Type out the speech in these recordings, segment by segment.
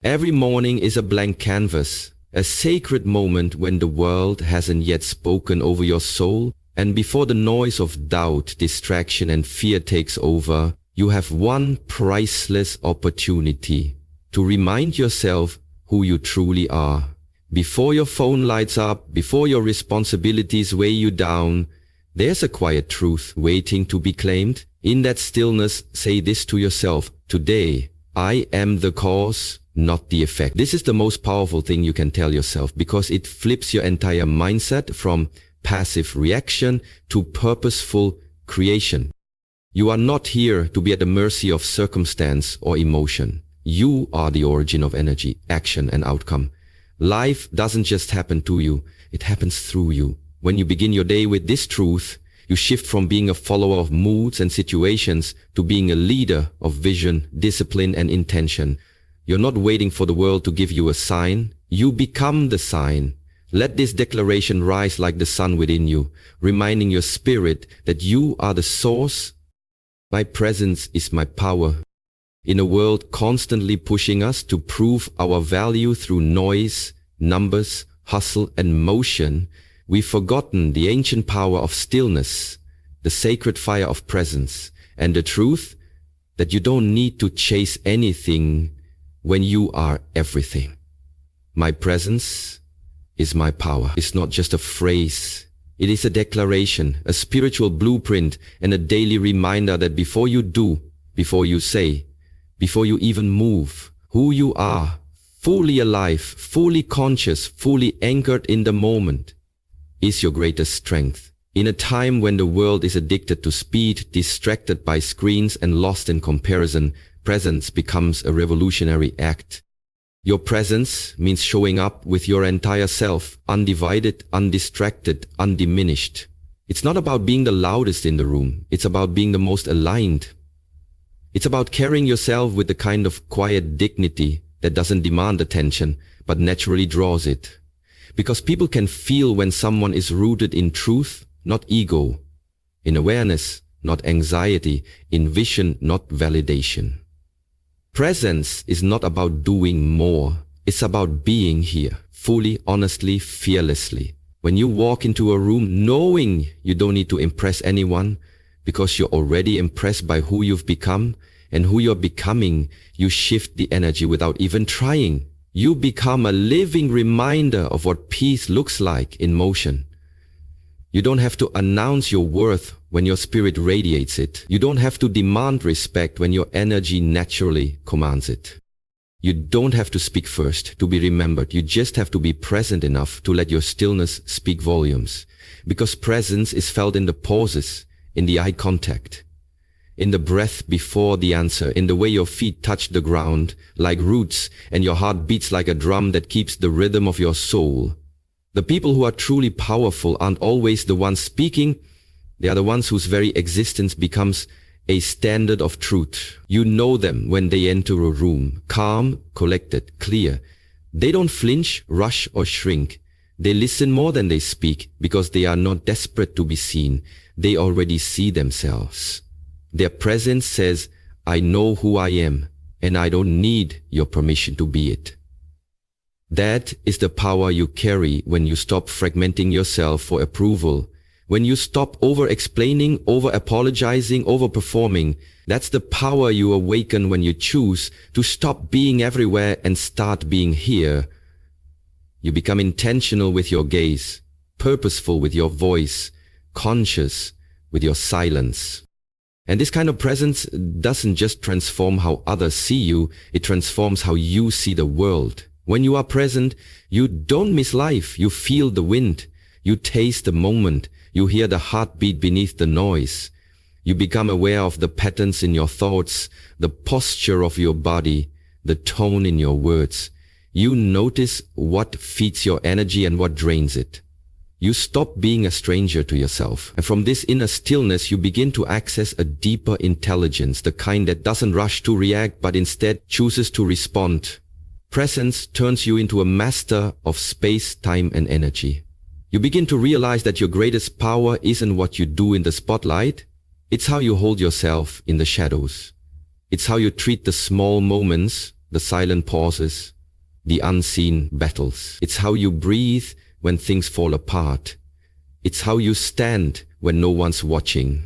Every morning is a blank canvas, a sacred moment when the world hasn't yet spoken over your soul, and before the noise of doubt, distraction, and fear takes over, you have one priceless opportunity to remind yourself who you truly are. Before your phone lights up, before your responsibilities weigh you down, there's a quiet truth waiting to be claimed. In that stillness, say this to yourself: today, I am the cause, not the effect. This is the most powerful thing you can tell yourself, because it flips your entire mindset from passive reaction to purposeful creation. You are not here to be at the mercy of circumstance or emotion. You are the origin of energy, action, and outcome. Life doesn't just happen to you, it happens through you. When you begin your day with this truth, you shift from being a follower of moods and situations to being a leader of vision, discipline, and intention. You're not waiting for the world to give you a sign. You become the sign. Let this declaration rise like the sun within you, reminding your spirit that you are the source. My presence is my power. In a world constantly pushing us to prove our value through noise, numbers, hustle, and motion, we've forgotten the ancient power of stillness, the sacred fire of presence, and the truth that you don't need to chase anything when you are everything. My presence is my power. It's not just a phrase. It is a declaration, a spiritual blueprint, and a daily reminder that before you do, before you say, before you even move, who you are, fully alive, fully conscious, fully anchored in the moment, is your greatest strength. In a time when the world is addicted to speed, distracted by screens, and lost in comparison, presence becomes a revolutionary act. Your presence means showing up with your entire self, undivided, undistracted, undiminished. It's not about being the loudest in the room. It's about being the most aligned. It's about carrying yourself with the kind of quiet dignity that doesn't demand attention, but naturally draws it. Because people can feel when someone is rooted in truth, not ego, in awareness, not anxiety, in vision, not validation. Presence is not about doing more. It's about being here, fully, honestly, fearlessly. When you walk into a room knowing you don't need to impress anyone, because you're already impressed by who you've become and who you're becoming, you shift the energy without even trying. You become a living reminder of what peace looks like in motion. You don't have to announce your worth when your spirit radiates it. You don't have to demand respect when your energy naturally commands it. You don't have to speak first to be remembered. You just have to be present enough to let your stillness speak volumes. Because presence is felt in the pauses, in the eye contact, in the breath before the answer, in the way your feet touch the ground like roots and your heart beats like a drum that keeps the rhythm of your soul. The people who are truly powerful aren't always the ones speaking. They are the ones whose very existence becomes a standard of truth. You know them when they enter a room, calm, collected, clear. They don't flinch, rush, or shrink. They listen more than they speak because they are not desperate to be seen. They already see themselves. Their presence says, I know who I am, and I don't need your permission to be it. That is the power you carry when you stop fragmenting yourself for approval. When you stop over-explaining, over-apologizing, over-performing. That's the power you awaken when you choose to stop being everywhere and start being here. You become intentional with your gaze, purposeful with your voice, conscious with your silence. And this kind of presence doesn't just transform how others see you, it transforms how you see the world. When you are present, you don't miss life. You feel the wind. You taste the moment. You hear the heartbeat beneath the noise. You become aware of the patterns in your thoughts, the posture of your body, the tone in your words. You notice what feeds your energy and what drains it. You stop being a stranger to yourself. And from this inner stillness, you begin to access a deeper intelligence, the kind that doesn't rush to react, but instead chooses to respond. Presence turns you into a master of space, time, and energy. You begin to realize that your greatest power isn't what you do in the spotlight. It's how you hold yourself in the shadows. It's how you treat the small moments the silent pauses, the unseen battles. It's how you breathe when things fall apart. It's how you stand when no one's watching.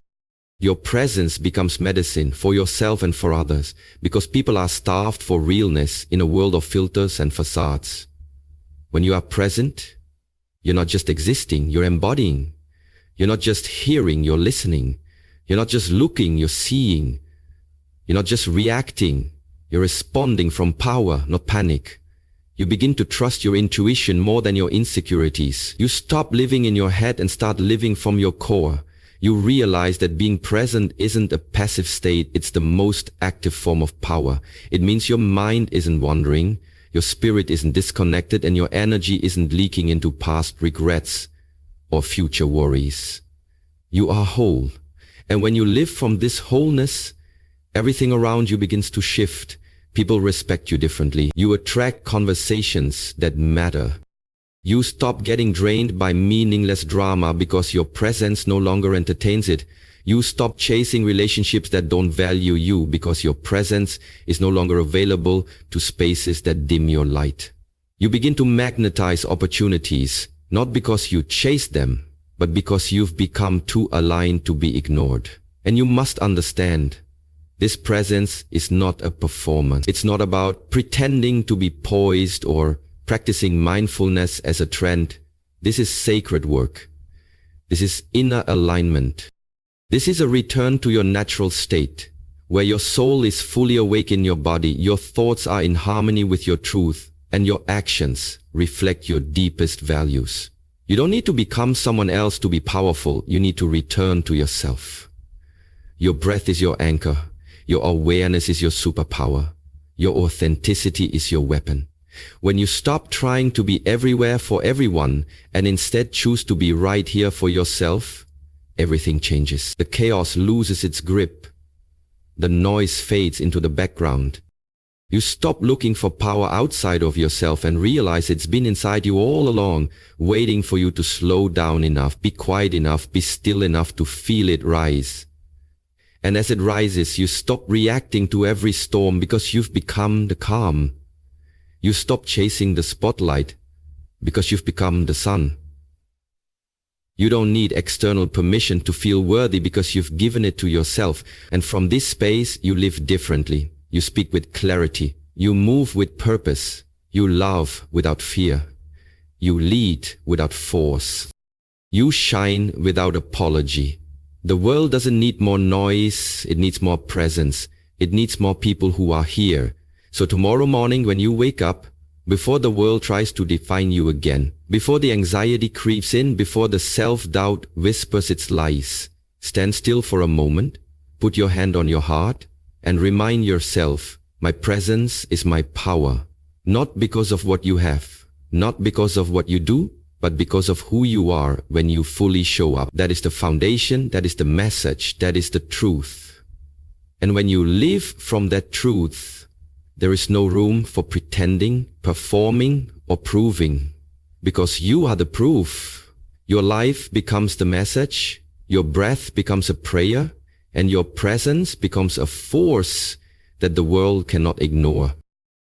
Your presence becomes medicine for yourself and for others, because people are starved for realness in a world of filters and facades. When you are present, you're not just existing, you're embodying. You're not just hearing, you're listening. You're not just looking, you're seeing. You're not just reacting, you're responding from power, not panic. You begin to trust your intuition more than your insecurities. You stop living in your head and start living from your core. You realize that being present isn't a passive state, it's the most active form of power. It means your mind isn't wandering, your spirit isn't disconnected, and your energy isn't leaking into past regrets or future worries. You are whole. And when you live from this wholeness, everything around you begins to shift. People respect you differently. You attract conversations that matter. You stop getting drained by meaningless drama because your presence no longer entertains it. You stop chasing relationships that don't value you because your presence is no longer available to spaces that dim your light. You begin to magnetize opportunities, not because you chase them, but because you've become too aligned to be ignored. And you must understand, this presence is not a performance. It's not about pretending to be poised or practicing mindfulness as a trend. This is sacred work. This is inner alignment. This is a return to your natural state, where your soul is fully awake in your body, your thoughts are in harmony with your truth, and your actions reflect your deepest values. You don't need to become someone else to be powerful. You need to return to yourself. Your breath is your anchor. Your awareness is your superpower. Your authenticity is your weapon. When you stop trying to be everywhere for everyone and instead choose to be right here for yourself, everything changes. The chaos loses its grip. The noise fades into the background. You stop looking for power outside of yourself and realize it's been inside you all along, waiting for you to slow down enough, be quiet enough, be still enough to feel it rise. And as it rises, you stop reacting to every storm because you've become the calm. You stop chasing the spotlight because you've become the sun. You don't need external permission to feel worthy because you've given it to yourself. And from this space, you live differently. You speak with clarity. You move with purpose. You love without fear. You lead without force. You shine without apology. The world doesn't need more noise, it needs more presence. It needs more people who are here. So tomorrow morning when you wake up, before the world tries to define you again, before the anxiety creeps in, before the self-doubt whispers its lies, stand still for a moment, put your hand on your heart, and remind yourself, my presence is my power. Not because of what you have, not because of what you do, but because of who you are when you fully show up. That is the foundation, that is the message, that is the truth. And when you live from that truth, there is no room for pretending, performing, or proving. Because you are the proof. Your life becomes the message, your breath becomes a prayer, and your presence becomes a force that the world cannot ignore.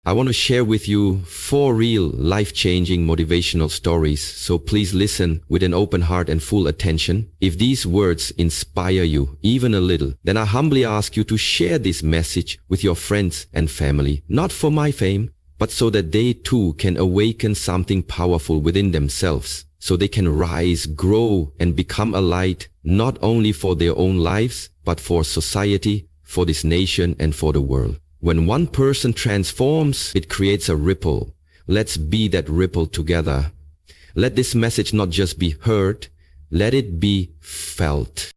I want to share with you 4 real life-changing motivational stories, so please listen with an open heart and full attention. If these words inspire you even a little, then I humbly ask you to share this message with your friends and family, not for my fame, but so that they too can awaken something powerful within themselves, so they can rise, grow, and become a light, not only for their own lives, but for society, for this nation, and for the world. When one person transforms, it creates a ripple. Let's be that ripple together. Let this message not just be heard, let it be felt.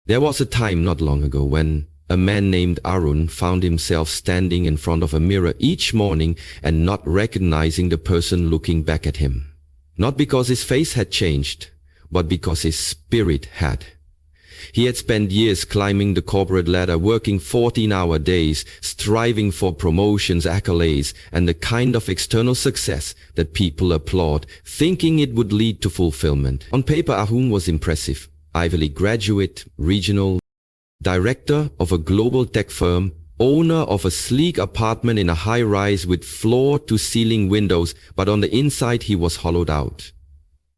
There was a time not long ago when a man named Arun found himself standing in front of a mirror each morning and not recognizing the person looking back at him. Not because his face had changed, but because his spirit had. He had spent years climbing the corporate ladder, working 14-hour days, striving for promotions, accolades, and the kind of external success that people applaud, thinking it would lead to fulfillment. On paper, Arun was impressive. Ivy League graduate, regional director of a global tech firm, owner of a sleek apartment in a high-rise with floor-to-ceiling windows, but on the inside he was hollowed out.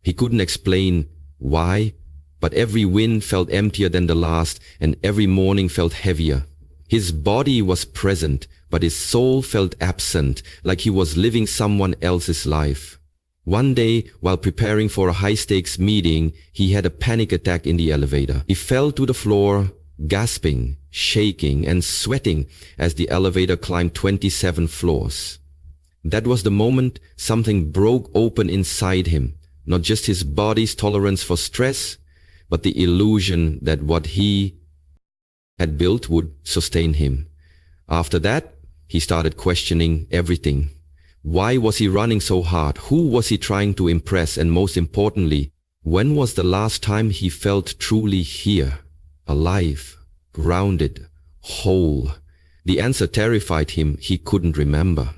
He couldn't explain why, but every wind felt emptier than the last, and every morning felt heavier. His body was present, but his soul felt absent, like he was living someone else's life. One day, while preparing for a high-stakes meeting, he had a panic attack in the elevator. He fell to the floor, gasping, shaking, and sweating as the elevator climbed 27 floors. That was the moment something broke open inside him, not just his body's tolerance for stress, but the illusion that what he had built would sustain him. After that, he started questioning everything. Why was he running so hard? Who was he trying to impress? And most importantly, when was the last time he felt truly here, alive, grounded, whole? The answer terrified him. He couldn't remember.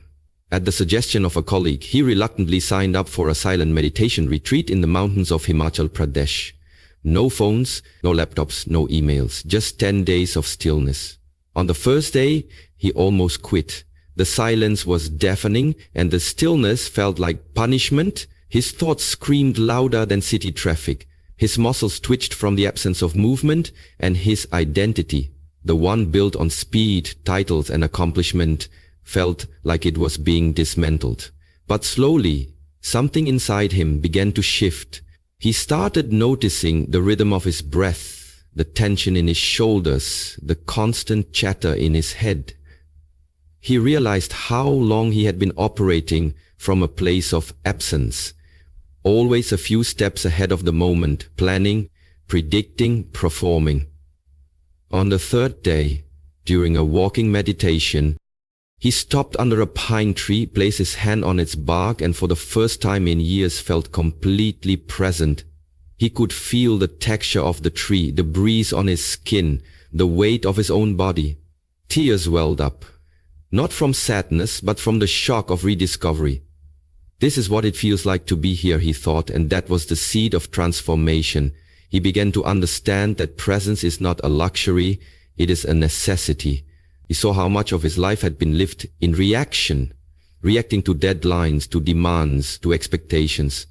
At the suggestion of a colleague, he reluctantly signed up for a silent meditation retreat in the mountains of Himachal Pradesh. No phones, no laptops, no emails, just 10 days of stillness. On the first day, he almost quit. The silence was deafening and the stillness felt like punishment. His thoughts screamed louder than city traffic. His muscles twitched from the absence of movement, and his identity, the one built on speed, titles, and accomplishment, felt like it was being dismantled. But slowly, something inside him began to shift. He started noticing the rhythm of his breath, the tension in his shoulders, the constant chatter in his head. He realized how long he had been operating from a place of absence, always a few steps ahead of the moment, planning, predicting, performing. On the third day, during a walking meditation, he stopped under a pine tree, placed his hand on its bark, and for the first time in years felt completely present. He could feel the texture of the tree, the breeze on his skin, the weight of his own body. Tears welled up, not from sadness, but from the shock of rediscovery. This is what it feels like to be here, he thought, and that was the seed of transformation. He began to understand that presence is not a luxury, it is a necessity. He saw how much of his life had been lived in reaction, reacting to deadlines, to demands, to expectations,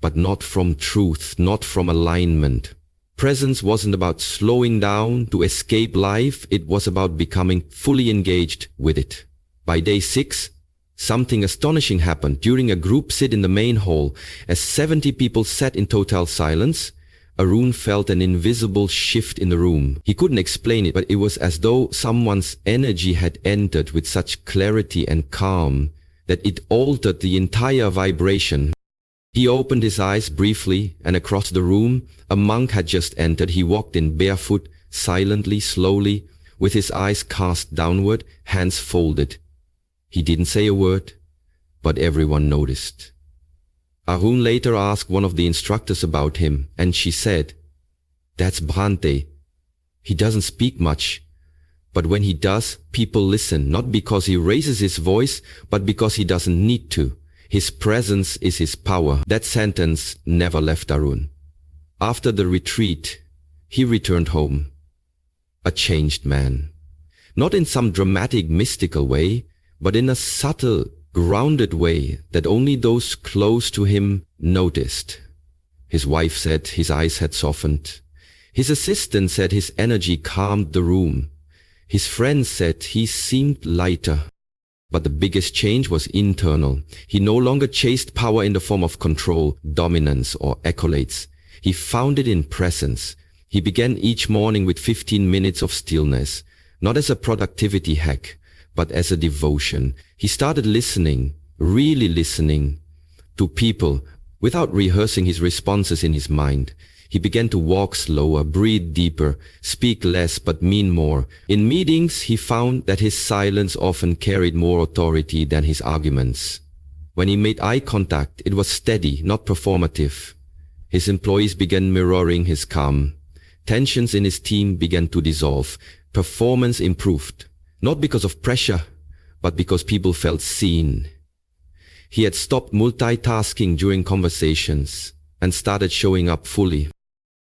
but not from truth, not from alignment. Presence wasn't about slowing down to escape life, it was about becoming fully engaged with it. By day 6, something astonishing happened. During a group sit in the main hall, as 70 people sat in total silence, Arun felt an invisible shift in the room. He couldn't explain it, but it was as though someone's energy had entered with such clarity and calm that it altered the entire vibration. He opened his eyes briefly, and across the room, a monk had just entered. He walked in barefoot, silently, slowly, with his eyes cast downward, hands folded. He didn't say a word, but everyone noticed. Arun later asked one of the instructors about him, and she said, "That's Bhante. He doesn't speak much, but when he does, people listen, not because he raises his voice, but because he doesn't need to. His presence is his power." That sentence never left Arun. After the retreat, he returned home, a changed man. Not in some dramatic, mystical way, but in a subtle, grounded way that only those close to him noticed. His wife said his eyes had softened. His assistant said his energy calmed the room. His friends said he seemed lighter. But the biggest change was internal. He no longer chased power in the form of control, dominance, or accolades. He found it in presence. He began each morning with 15 minutes of stillness, not as a productivity hack, but as a devotion. He started listening, really listening, to people without rehearsing his responses in his mind. He began to walk slower, breathe deeper, speak less but mean more. In meetings, he found that his silence often carried more authority than his arguments. When he made eye contact, it was steady, not performative. His employees began mirroring his calm. Tensions in his team began to dissolve. Performance improved, not because of pressure, but because people felt seen. He had stopped multitasking during conversations and started showing up fully.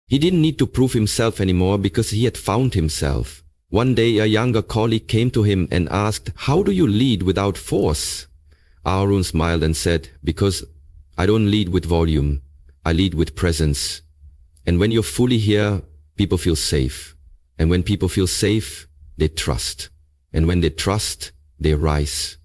He didn't need to prove himself anymore because he had found himself. One day a younger colleague came to him and asked, "How do you lead without force?" Arun smiled and said, "Because I don't lead with volume, I lead with presence. And when you're fully here, people feel safe. And when people feel safe, they trust. And when they trust, they rise."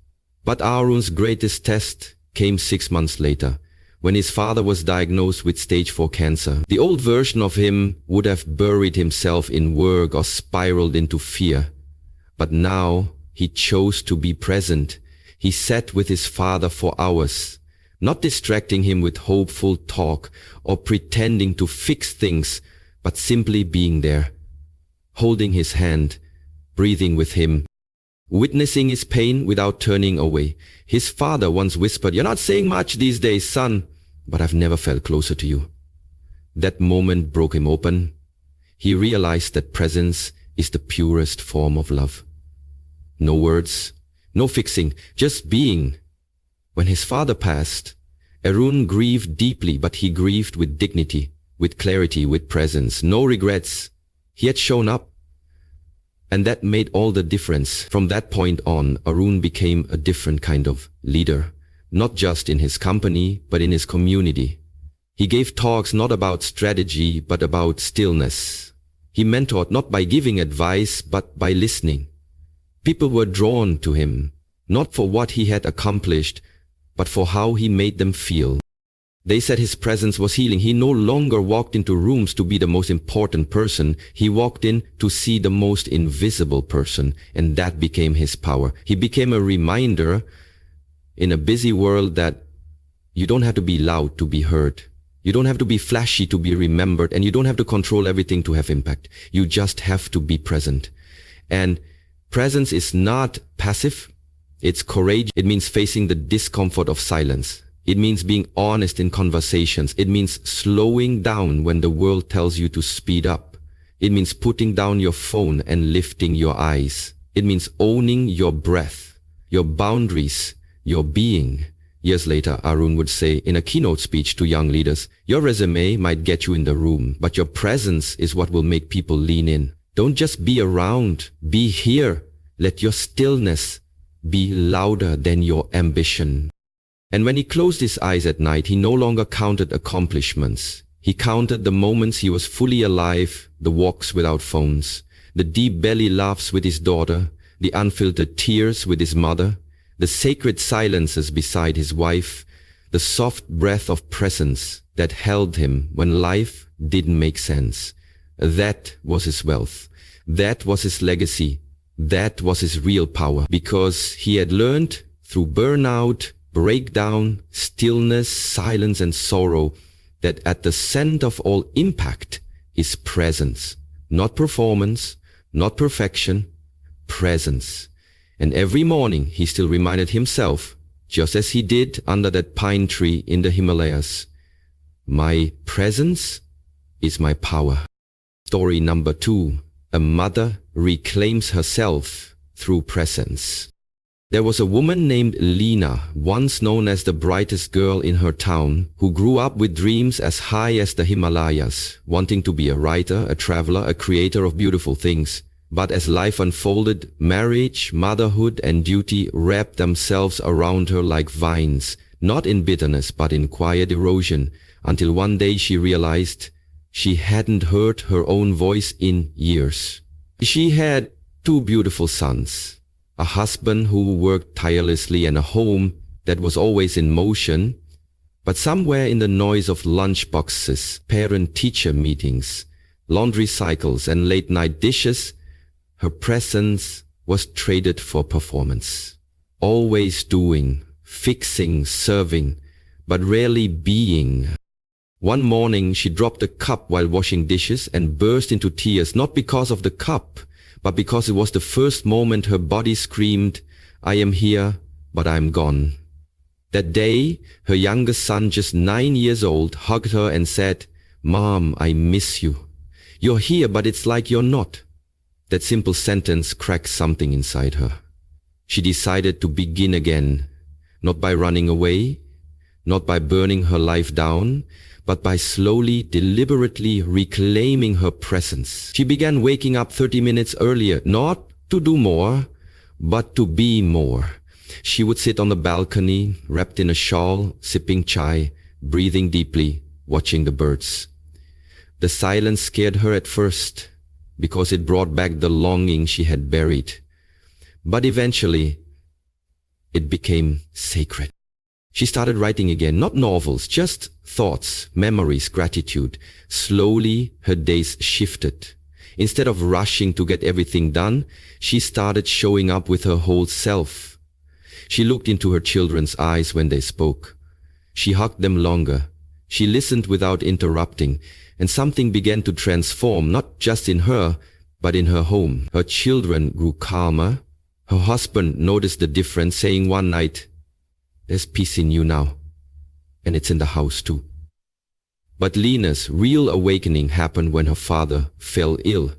But Arun's greatest test came 6 months later, when his father was diagnosed with stage 4 cancer. The old version of him would have buried himself in work or spiraled into fear. But now he chose to be present. He sat with his father for hours, not distracting him with hopeful talk or pretending to fix things, but simply being there, holding his hand, breathing with him, witnessing his pain without turning away. His father once whispered, "You're not saying much these days, son, but I've never felt closer to you." That moment broke him open. He realized that presence is the purest form of love. No words, no fixing, just being. When his father passed, Arun grieved deeply, but he grieved with dignity, with clarity, with presence. No regrets. He had shown up. And that made all the difference. From that point on, Arun became a different kind of leader, not just in his company, but in his community. He gave talks not about strategy, but about stillness. He mentored not by giving advice, but by listening. People were drawn to him, not for what he had accomplished, but for how he made them feel. They said his presence was healing. He no longer walked into rooms to be the most important person. He walked in to see the most invisible person, and that became his power. He became a reminder in a busy world that you don't have to be loud to be heard. You don't have to be flashy to be remembered, and you don't have to control everything to have impact. You just have to be present. And presence is not passive. It's courage. It means facing the discomfort of silence. It means being honest in conversations. It means slowing down when the world tells you to speed up. It means putting down your phone and lifting your eyes. It means owning your breath, your boundaries, your being. Years later, Arun would say in a keynote speech to young leaders, "Your resume might get you in the room, but your presence is what will make people lean in. Don't just be around, be here. Let your stillness be louder than your ambition." And when he closed his eyes at night, he no longer counted accomplishments. He counted the moments he was fully alive, the walks without phones, the deep belly laughs with his daughter, the unfiltered tears with his mother, the sacred silences beside his wife, the soft breath of presence that held him when life didn't make sense. That was his wealth. That was his legacy. That was his real power, because he had learned through burnout, breakdown, stillness, silence, and sorrow that at the center of all impact is presence. Not performance, not perfection, presence. And every morning he still reminded himself, just as he did under that pine tree in the Himalayas, "My presence is my power." Story number 2. A mother reclaims herself through presence. There was a woman named Lena, once known as the brightest girl in her town, who grew up with dreams as high as the Himalayas, wanting to be a writer, a traveler, a creator of beautiful things. But as life unfolded, marriage, motherhood, and duty wrapped themselves around her like vines, not in bitterness but in quiet erosion, until one day she realized she hadn't heard her own voice in years. She had 2 beautiful sons, a husband who worked tirelessly, and a home that was always in motion. But somewhere in the noise of lunchboxes, parent-teacher meetings, laundry cycles, and late-night dishes, her presence was traded for performance. Always doing, fixing, serving, but rarely being. One morning she dropped a cup while washing dishes and burst into tears, not because of the cup, but because it was the first moment her body screamed, "I am here, but I'm gone." That day, her youngest son, just 9 years old, hugged her and said, "Mom, I miss you. You're here, but it's like you're not." That simple sentence cracked something inside her. She decided to begin again, not by running away, not by burning her life down, but by slowly, deliberately reclaiming her presence. She began waking up 30 minutes earlier, not to do more, but to be more. She would sit on the balcony, wrapped in a shawl, sipping chai, breathing deeply, watching the birds. The silence scared her at first, because it brought back the longing she had buried. But eventually, it became sacred. She started writing again, not novels, just thoughts, memories, gratitude. Slowly, her days shifted. Instead of rushing to get everything done, she started showing up with her whole self. She looked into her children's eyes when they spoke. She hugged them longer. She listened without interrupting, and something began to transform, not just in her, but in her home. Her children grew calmer. Her husband noticed the difference, saying one night, "There's peace in you now, and it's in the house too." But Lena's real awakening happened when her father fell ill.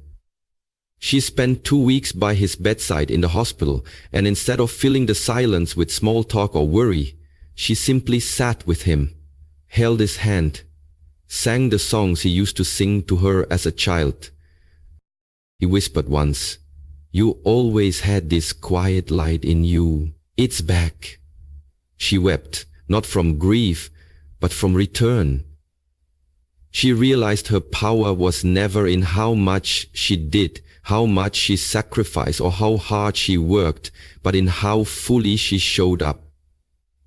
She spent 2 weeks by his bedside in the hospital, and instead of filling the silence with small talk or worry, she simply sat with him, held his hand, sang the songs he used to sing to her as a child. He whispered once, "You always had this quiet light in you. It's back." She wept, not from grief, but from return. She realized her power was never in how much she did, how much she sacrificed, or how hard she worked, but in how fully she showed up.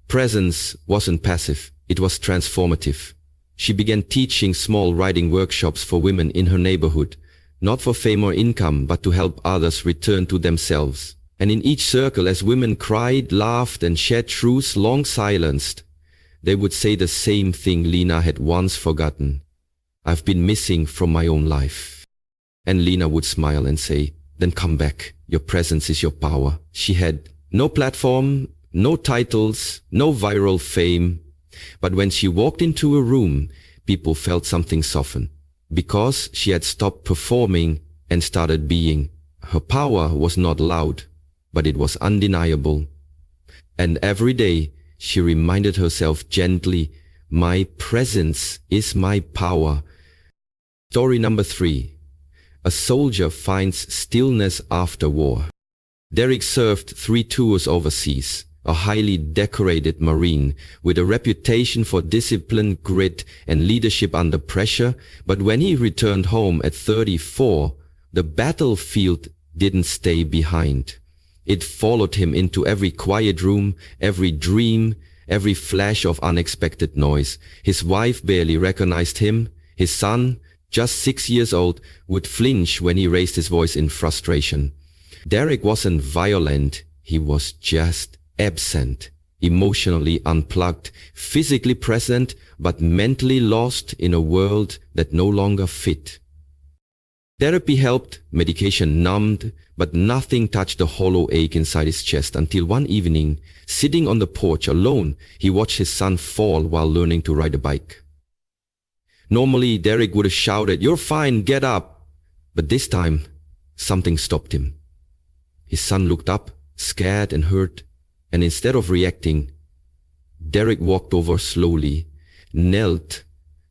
Presence wasn't passive, it was transformative. She began teaching small writing workshops for women in her neighborhood, not for fame or income, but to help others return to themselves. And in each circle, as women cried, laughed, and shared truths long silenced, they would say the same thing Lena had once forgotten. "I've been missing from my own life." And Lena would smile and say, "Then come back. Your presence is your power." She had no platform, no titles, no viral fame. But when she walked into a room, people felt something soften, because she had stopped performing and started being. Her power was not loud, but it was undeniable. And every day, she reminded herself gently, "My presence is my power." Story number 3. A soldier finds stillness after war. Derek served 3 tours overseas, a highly decorated Marine with a reputation for discipline, grit, and leadership under pressure. But when he returned home at 34, the battlefield didn't stay behind. It followed him into every quiet room, every dream, every flash of unexpected noise. His wife barely recognized him. His son, just 6 years old, would flinch when he raised his voice in frustration. Derek wasn't violent, he was just absent, emotionally unplugged, physically present, but mentally lost in a world that no longer fit. Therapy helped, medication numbed, but nothing touched the hollow ache inside his chest until one evening, sitting on the porch alone, he watched his son fall while learning to ride a bike. Normally, Derek would have shouted, "You're fine, get up." But this time, something stopped him. His son looked up, scared and hurt, and instead of reacting, Derek walked over slowly, knelt,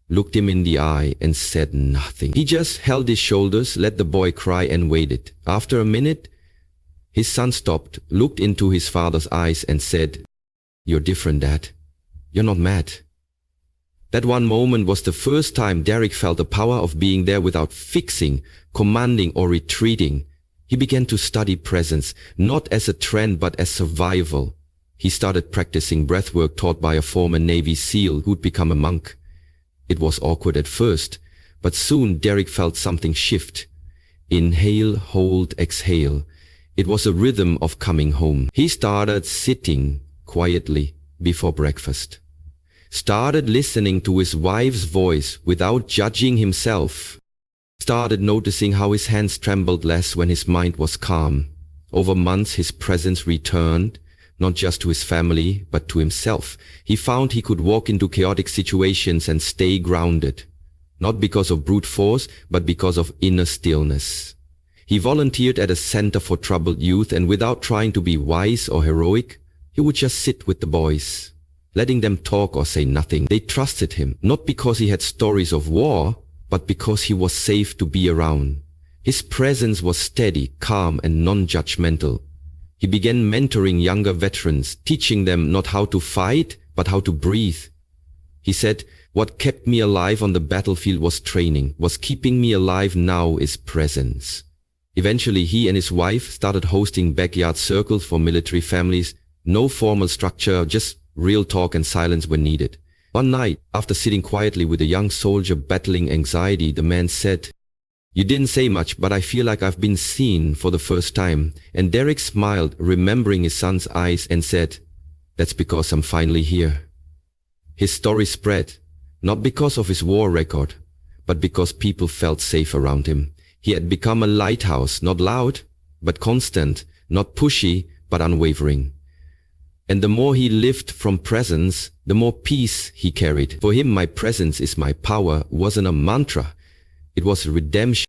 looked him in the eye, and said nothing. He just held his shoulders, let the boy cry, and waited. After a minute, his son stopped, looked into his father's eyes, and said, "You're different, Dad. You're not mad." That one moment was the first time Derek felt the power of being there without fixing, commanding, or retreating. He began to study presence, not as a trend but as survival. He started practicing breathwork taught by a former Navy SEAL who'd become a monk. It was awkward at first, but soon Derek felt something shift. Inhale, hold, exhale. It was a rhythm of coming home. He started sitting quietly before breakfast. Started listening to his wife's voice without judging himself. Started noticing how his hands trembled less when his mind was calm. Over months, his presence returned, not just to his family, but to himself. He found he could walk into chaotic situations and stay grounded, not because of brute force, but because of inner stillness. He volunteered at a center for troubled youth, and without trying to be wise or heroic, he would just sit with the boys. letting them talk or say nothing. They trusted him, not because he had stories of war, but because he was safe to be around. His presence was steady, calm, and non-judgmental. He began mentoring younger veterans, teaching them not how to fight, but how to breathe. He said, "What kept me alive on the battlefield was training. What's keeping me alive now is presence." Eventually, he and his wife started hosting backyard circles for military families. No formal structure, just real talk and silence when needed. One night, after sitting quietly with a young soldier battling anxiety, the man said, "You didn't say much, but I feel like I've been seen for the first time." And Derek smiled, remembering his son's eyes, and said, "That's because I'm finally here." His story spread, not because of his war record, but because people felt safe around him. He had become a lighthouse, not loud, but constant, not pushy, but unwavering. And the more he lived from presence, the more peace he carried. For him, "My presence is my power" wasn't a mantra. It was redemption.